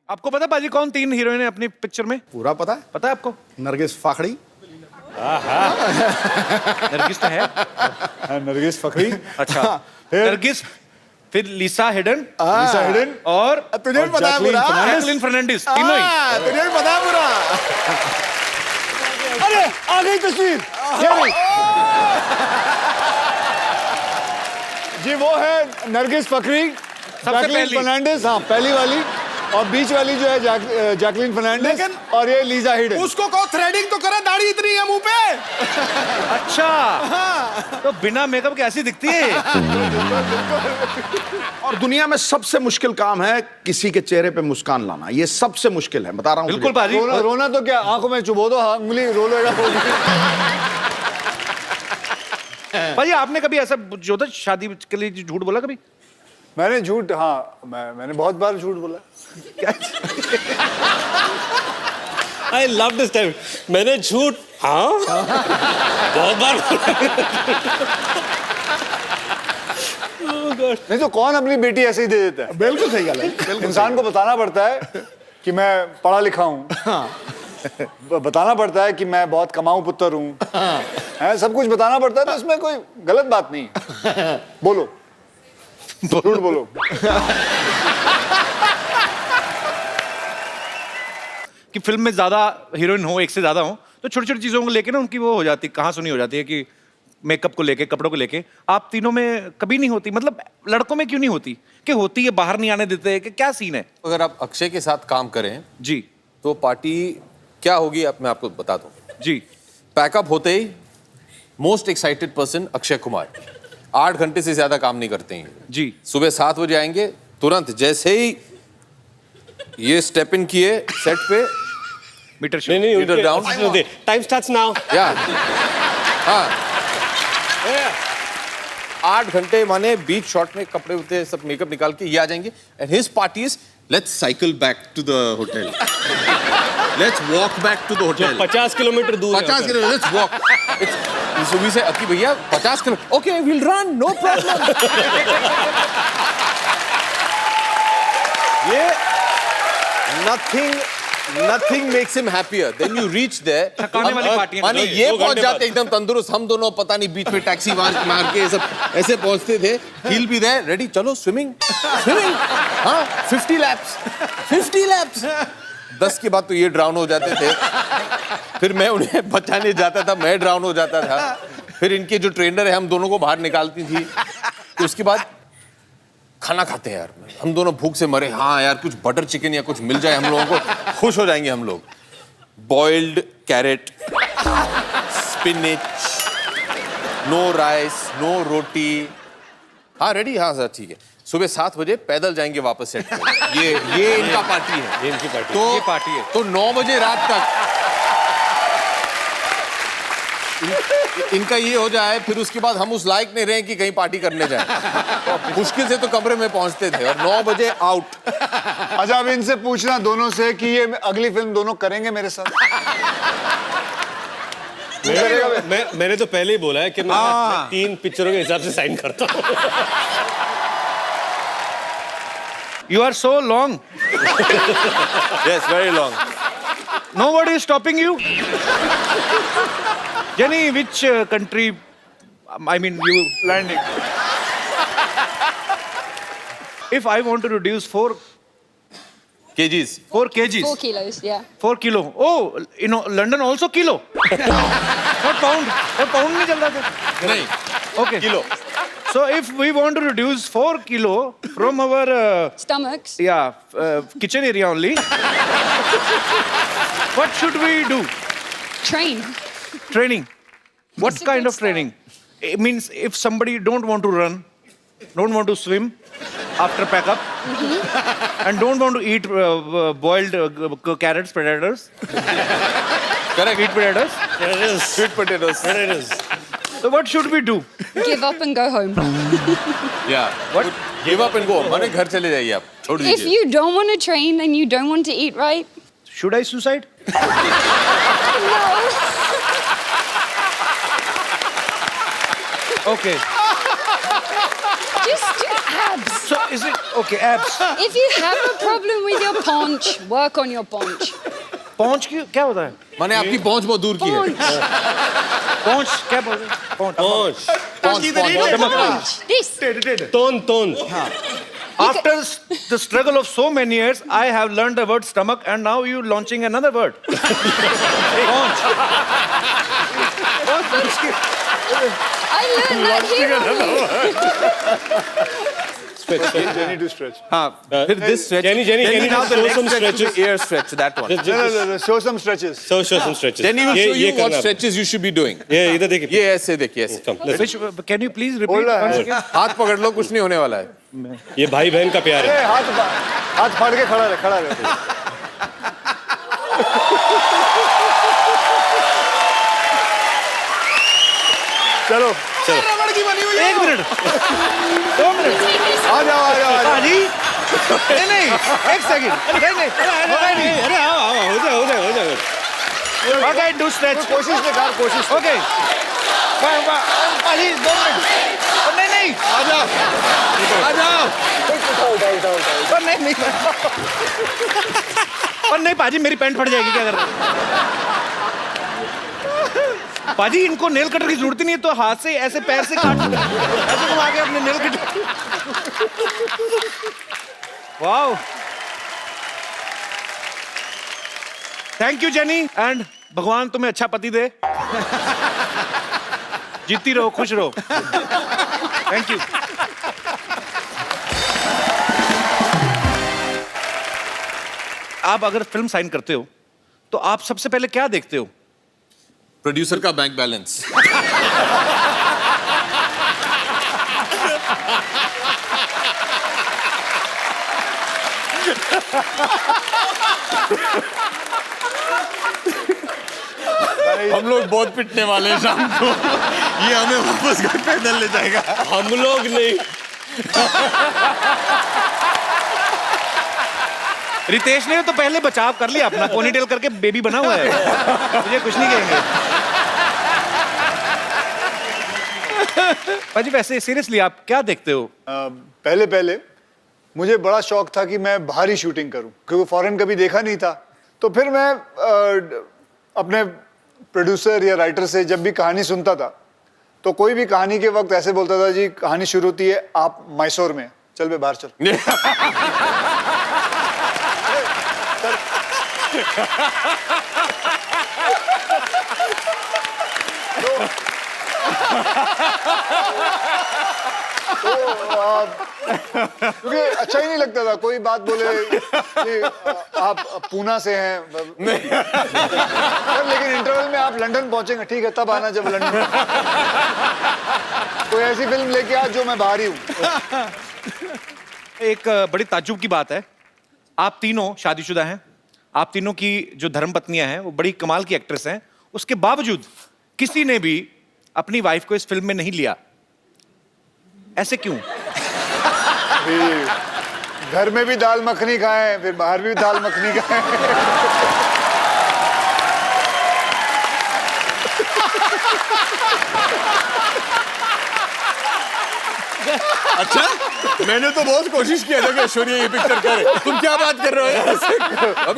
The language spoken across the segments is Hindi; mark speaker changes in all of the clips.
Speaker 1: आपको पता है बाजी कौन 3 हीरोइन है अपनी पिक्चर में?
Speaker 2: पूरा पता है?
Speaker 1: पता है आपको?
Speaker 2: नरगिस फाखड़ी।
Speaker 1: नरगिस तो है।
Speaker 2: नरगिस फखरी।
Speaker 1: अच्छा
Speaker 2: फिर
Speaker 1: नरगिस, फिर लिसा हिडन,
Speaker 2: लिसा हिडन
Speaker 1: और
Speaker 2: तुझे भी पता है पूरा।
Speaker 1: जैकलिन फर्नांडिस, तीनों ही।
Speaker 2: तुझे भी पता है पूरा। अरे आ गई तस्वीर। जी वो है नरगिस फखरी, जैकलिन
Speaker 1: पहली।
Speaker 2: फर्नांडिस। हाँ पहली वाली, और बीच वाली जो है जैकलिन फर्नांडिस, और ये लिसा हिडन।
Speaker 3: उसको कहो थ्रेडिंग तो करे, दाढ़ी इतनी है मुंह पे।
Speaker 1: अच्छा तो बिना मेकअप के ऐसी दिखती है।
Speaker 3: और दुनिया में सबसे मुश्किल काम है किसी के चेहरे पे मुस्कान लाना, ये सबसे मुश्किल है, बता रहा हूँ
Speaker 1: बिल्कुल बाजी।
Speaker 2: रोना तो क्या, आंखों में चुबो दो, उंगली रो लेगा।
Speaker 1: भाई आपने कभी ऐसा जो था शादी के लिए झूठ बोला कभी?
Speaker 2: मैंने झूठ, हाँ मैंने बहुत बार झूठ बोला।
Speaker 4: I love this time. मैंने झूठ, हाँ बहुत बार
Speaker 2: नहीं तो कौन अपनी बेटी ऐसे ही दे देता है?
Speaker 3: बिल्कुल सही गल है।
Speaker 2: इंसान को बताना पड़ता है कि मैं पढ़ा लिखा हूँ। बताना पड़ता है कि मैं बहुत कमाऊं पुत्र हूँ। है, सब कुछ बताना पड़ता है, तो इसमें कोई गलत बात नहीं है। बोलो, झूठ बोलो।
Speaker 1: कि फिल्म में ज्यादा हीरोइन हो, एक से ज्यादा हो, तो छोटी छोटी चीजों को लेके ना उनकी वो हो जाती, कहाँ सुनी हो जाती है कि मेकअप को लेके, कपड़ों को लेके। आप तीनों में कभी नहीं होती? मतलब लड़कों में क्यों नहीं होती? कि होती है, बाहर नहीं आने देते, कि क्या सीन है?
Speaker 5: अगर आप अक्षय के साथ काम करें
Speaker 1: जी
Speaker 5: तो पार्टी क्या होगी, अब मैं आपको बता दूं।
Speaker 1: जी।
Speaker 5: पैकअप होते ही most excited person Akshay Kumar 8 घंटे से ज्यादा काम नहीं करते हैं
Speaker 1: जी।
Speaker 5: सुबह 7 बजे आएंगे, तुरंत जैसे ही ये स्टेप इन किए सेट पे,
Speaker 1: मीटर शो।
Speaker 4: नहीं
Speaker 5: Leader down.
Speaker 4: Time starts now.
Speaker 5: या हाँ 8 घंटे माने बीच शॉट में कपड़े होते सब मेकअप निकाल के ये आ जाएंगे, and his party is let's cycle back to the hotel, let's walk back to the hotel.
Speaker 4: 50 kilometre दूर है
Speaker 5: 50 किलोमीटर, लेट्स वॉक। सुबह से अकी भैया 50 kilometre, okay will run, no problem. ये nothing makes him happier. Then you reach there,
Speaker 1: थकाने वाली पार्टी है।
Speaker 5: माने ये पहुंच जाते एकदम तंदुरुस्त, हम दोनों पता नहीं बीच में टैक्सी मार के सब ऐसे पहुंचते थे। He'll be there, ready, चलो स्विमिंग, हाँ 50 laps। 10 के बाद तो ये ड्राउन हो जाते थे, फिर मैं उन्हें बचाने जाता था, मैं ड्राउन हो जाता था, फिर इनके जो ट्रेनर है हम दोनों को बाहर निकालती थी। तो उसके बाद खाना खाते हैं यार, हम दोनों भूख से मरे, हाँ यार कुछ बटर चिकन या कुछ मिल जाए हम लोगों को, खुश हो जाएंगे हम लोग। Boiled carrot, spinach, no rice, no roti, हाँ रेडी, हाँ सर ठीक है। सुबह 7 बजे पैदल जाएंगे वापस सेट पे। ये इनका पार्टी है,
Speaker 4: ये इनकी पार्टी।
Speaker 5: तो
Speaker 1: ये पार्टी है।
Speaker 5: तो 9 बजे रात तक इनका ये हो जाए, फिर उसके बाद हम उस लायक नहीं रहे कि कहीं पार्टी करने जाएं। मुश्किल से तो कमरे में पहुंचते थे, और 9 बजे आउट।
Speaker 2: अच्छा अब इनसे पूछना दोनों से कि ये अगली फिल्म दोनों करेंगे मेरे साथ?
Speaker 4: मैंने तो पहले ही बोला है कि मैं 3 पिक्चरों के हिसाब से साइन करता हूँ।
Speaker 1: You are so long.
Speaker 5: Yes, very long.
Speaker 1: Nobody is stopping you. Jenny, which country? I mean, you landing. If I want to reduce 4
Speaker 5: kgs.
Speaker 1: 4 kgs.
Speaker 6: 4 kilos, yeah.
Speaker 1: 4 kilo. Oh, you know, London also kilo. Not pound. Not pound नहीं चल रहा था.
Speaker 5: नहीं,
Speaker 1: Okay.
Speaker 5: Kilo.
Speaker 1: So if we want to reduce 4 kilo from our
Speaker 6: Stomachs.
Speaker 1: kitchen area only, what should we do?
Speaker 6: Train.
Speaker 1: Training. What
Speaker 6: It's a
Speaker 1: kind
Speaker 6: good
Speaker 1: of training? It means if somebody don't want to run, don't want to swim after pack up, and don't want to eat boiled carrots, potatoes,
Speaker 5: Correct.
Speaker 1: sweet potatoes.
Speaker 4: There it is.
Speaker 5: Sweet potatoes.
Speaker 4: There it is.
Speaker 1: So what should we do?
Speaker 6: Give up and go home.
Speaker 5: Yeah.
Speaker 1: What?
Speaker 5: Give up and go. माने घर चले जाइए आप, छोड़
Speaker 6: If
Speaker 5: दीजिए।
Speaker 6: you don't want to train and you don't want to eat right,
Speaker 1: Should I suicide? Okay.
Speaker 6: just abs.
Speaker 1: So is it okay? Abs.
Speaker 6: If you have a problem with your paunch, work on your paunch.
Speaker 1: पहुंच क्या होता है?
Speaker 5: मैंने आपकी पहुंच बहुत दूर की है
Speaker 6: Paunch.
Speaker 1: पहुंच क्या बोलते हैं? पहुंच.
Speaker 4: पहुंच
Speaker 6: Paunch. This.
Speaker 4: तोन तोन
Speaker 1: After the struggle of so many years, I have learned the word stomach, and now you launching another word. Paunch.
Speaker 6: I learned that here.
Speaker 2: Jenny to stretch.
Speaker 5: हाँ फिर this stretch
Speaker 4: Jenny,
Speaker 5: now the
Speaker 4: show
Speaker 5: leg
Speaker 4: some
Speaker 5: stretch to
Speaker 4: stretches.
Speaker 5: the ear stretch that one
Speaker 4: Just-
Speaker 2: No,
Speaker 4: just-
Speaker 2: no, no, show some stretches.
Speaker 4: show some stretches.
Speaker 5: then he will show you
Speaker 4: ये
Speaker 5: what
Speaker 4: करना।
Speaker 5: stretches you should be doing
Speaker 4: ये इधर देखिए
Speaker 5: ये ऐसे देखिए ऐसे
Speaker 4: Come, listen.
Speaker 1: Which can you please repeat
Speaker 2: Hold on.
Speaker 1: once again?
Speaker 5: हाथ पकड़ लो कुछ नहीं होने वाला है
Speaker 4: ये भाई बहन का प्यार है
Speaker 2: ए, हाथ फाड़ के खड़ा रहे चलो
Speaker 1: एक मिनट 2 मिनट
Speaker 2: आ जाओ
Speaker 1: पाजी नहीं एक सेकंड नहीं
Speaker 4: अरे आओ हो जाए
Speaker 1: ओके डू स्ट्रेच
Speaker 2: कोशिश ने कर कोशिश
Speaker 1: ओके पाजी 2 मिनट नहीं
Speaker 5: आ जाओ
Speaker 1: और नहीं और नहीं पाजी मेरी पैंट फट जाएगी क्या कर रहे हो? पाजी इनको नेल कटर की जरूरत ही नहीं है तो हाथ से ऐसे पैर से काट ऐसे घुमा के अपने nail cutter wow thank you jenny and भगवान तुम्हें अच्छा पति दे जीती रहो खुश रहो थैंक यू आप अगर फिल्म साइन करते हो तो आप सबसे पहले क्या देखते हो
Speaker 5: प्रोड्यूसर का बैंक बैलेंस हम लोग बहुत पिटने वाले हैं शाम को ये हमें वापस घर पैदल ले जाएगा
Speaker 4: हम लोग नहीं
Speaker 1: रितेश ने तो पहले बचाव कर लिया अपना पोनीटेल करके बेबी बना हुआ है मुझे कुछ नहीं कहेंगे पाजी वैसे सीरियसली आप क्या देखते हो
Speaker 2: पहले मुझे बड़ा शौक था कि मैं बाहर ही शूटिंग करूं क्योंकि फॉरेन कभी देखा नहीं था तो फिर मैं अपने प्रोड्यूसर या राइटर से जब भी कहानी सुनता था तो कोई भी कहानी के वक्त ऐसे बोलता था जी कहानी शुरू होती है आप मैसूर में चल बे बाहर चल क्योंकि अच्छा ही नहीं लगता था कोई बात बोले कि आप पूना से हैं लेकिन इंटरवल में आप लंदन पहुंचेंगे ठीक है तब आना जब लंदन कोई ऐसी फिल्म लेके आ जो मैं बाहर ही हूँ
Speaker 1: एक बड़ी ताज्जुब की बात है आप तीनों शादीशुदा हैं आप तीनों की जो धर्मपत्नियां हैं वो बड़ी कमाल की एक्ट्रेस हैं उसके बावजूद किसी ने भी अपनी वाइफ को इस फिल्म में नहीं लिया ऐसे क्यों
Speaker 2: घर में भी दाल मखनी खाएं फिर बाहर भी दाल मखनी खाएं
Speaker 5: अच्छा मैंने तो बहुत कोशिश किया था कि ऐश्वर्या ये पिक्चर करे तुम क्या बात कर रहे हो अब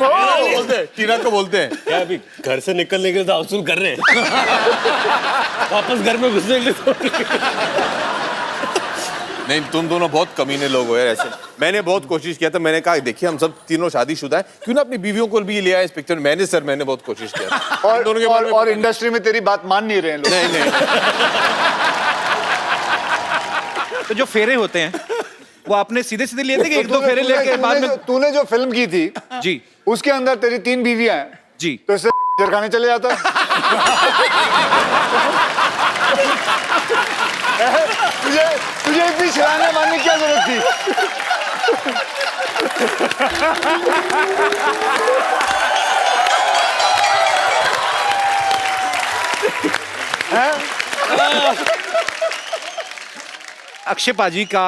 Speaker 5: टीना को बोलते हैं
Speaker 4: क्या अभी घर से निकलने के लिए तो वसूल कर रहे हैं वापस घर में घुसने के लिए तो
Speaker 5: नहीं तुम दोनों बहुत कमीने लोग हो यार ऐसे मैंने बहुत कोशिश किया था मैंने कहा देखिए हम सब तीनों शादीशुदा हैं क्यों ना अपनी बीवियों को भी लिया इस पिक्चर में मैंने बहुत कोशिश किया था। इन दोनों के बारे में
Speaker 2: और इंडस्ट्री में तेरी बात मान नहीं रहे हैं लोग
Speaker 5: नहीं
Speaker 1: तो जो फेरे होते हैं वो आपने सीधे सीधे लिए थे कि एक दो फेरे लेके बाद में
Speaker 2: तूने जो फिल्म की थी
Speaker 1: जी
Speaker 2: उसके अंदर तेरी 3 बीवियां हैं
Speaker 1: जी
Speaker 2: तो इससे जरखाने चले जाता तुझे तुझे इतनी छलांगे मारने की क्या जरूरत थी
Speaker 1: अक्षय पाजी का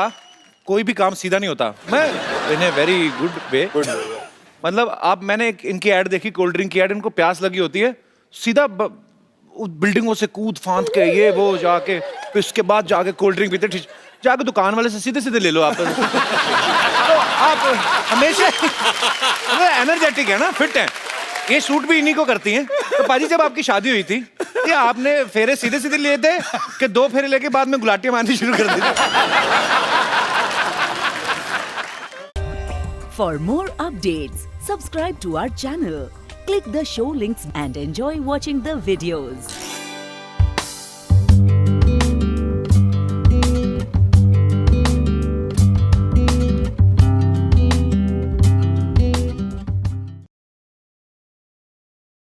Speaker 1: कोई भी काम सीधा नहीं होता मैं इन ए वेरी गुड वे मतलब आप मैंने इनकी ऐड देखी कोल्ड ड्रिंक की ऐड इनको प्यास लगी होती है सीधा बिल्डिंगों से कूद फांद के ये वो जाके फिर इसके बाद जाके कोल्ड ड्रिंक पीते जाकर दुकान वाले से सीधे सीधे ले लो आप। तो आप हमेशा एनर्जेटिक है ना, फिट है। ये सूट भी इन्हीं को करती हैं। तो पाजी जब आपकी शादी हुई थी, ये आपने फेरे सीधे सीधे लिए थे कि 2 फेरे लेके बाद में गुलाटियां मारनी शुरू कर दी?
Speaker 7: For more updates, subscribe to our channel, click the show links and enjoy watching the videos.